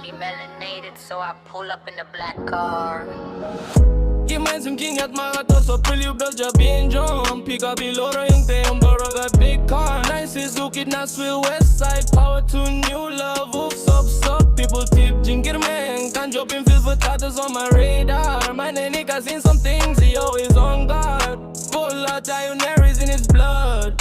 highly melanated, so I pull up in the black car. Kimay king at mga to so pilyo belja binjong Pika biloro yung teyong baraga big car Nice is ukit na swill west side Power to new love, oops up People tip jinkir man Can't drop in feel for tatters on my radar My nigga seen some things, he always on guard Full of dionysaries in his blood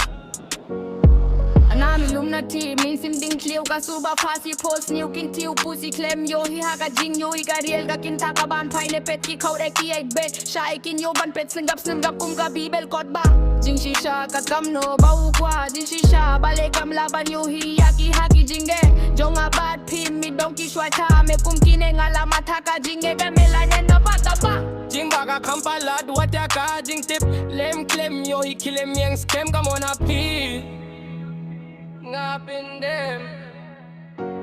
Anami lumnati, min sim ding clear ka suba fasi post new king tiu pussy clem yo hi haga jing yo hi ga riel ga kin taka ban paine pet ki khau de ki ek bet shai kin yo ban pet sningap kum ga bibel kot ba jing shisha kat kam no bau kwa jing shisha bale kam laban yo hi yaki haki jinge jonga bad pim mi donki shwata me kum kine ngala mataka jinge ga melane no pata ba Jing baga kampalad what ya ka jing tip lem clem yo hi kilem yang scam come on up up in them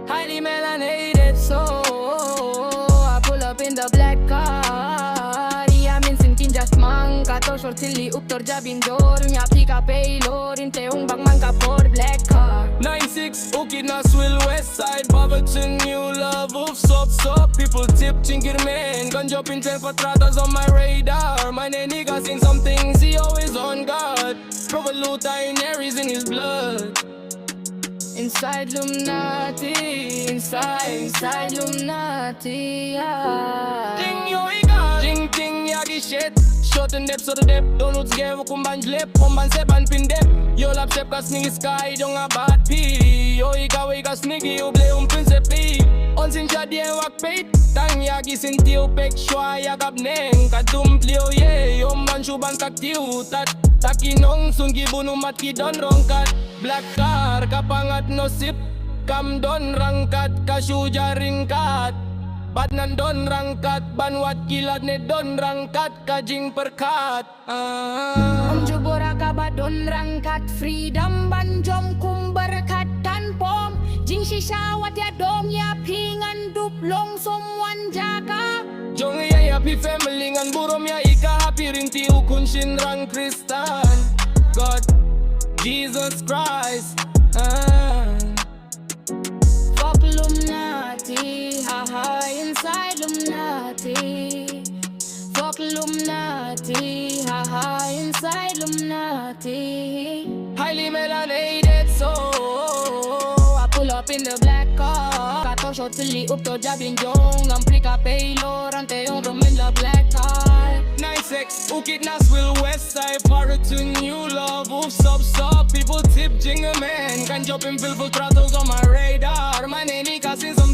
highly melanated, so I pull up in the black car Yeah, min sinkin just man Kato short silly uktor jabin door Nya pika paylor Inte ung bag man ka por black car 9-6 ukit na swill west side Poverty to new love, oops up People tip chinkir man Gun jump in 12 patratas on my radar My nigga seen some things, he always on guard Provolute in Aries in his blood Inside lumnati, inside lumnati, yeah. Ting yo ika, ting yagi shit Short and depth so the depth Don't lose game, kumban jlep Kumban sepan pin depth Yo lap sep ka sneaky sky Don't a bad pee Yo ika wika sneaky Yo ble principi On sin chadie wak peit Tang yagi sin tiu pek shwa yagab neng Kadum plio ye Yo man shuban kak tiu Tat takinong sungi bunu mat ki don rongkat Black car kapangat no sip Kam don rangkat kasyu jaringkat Bad nan don rangkat Banwat kilat ne don rangkat Kajing perkat Jubora ka ba don rangkat Freedom banjom kumberkat tan pom Jing shisha wat ya dom ya pingan duplong someone jaga Jong ya happy family ngan burom ya ika happy rinti ukun shinrang Kristan God Jesus Christ Fuck lumnati, haha inside lumnati Fuck lumnati, haha inside lumnati Highly melanated so I pull up in the black car Kato shot silly up to jabin jong Amplika paylor ante yung rum in the black car 9-6 ukit na swill west side Power to new love, oops up People tip jingle man Can jump in feel for tratos on my radar My nigga seen some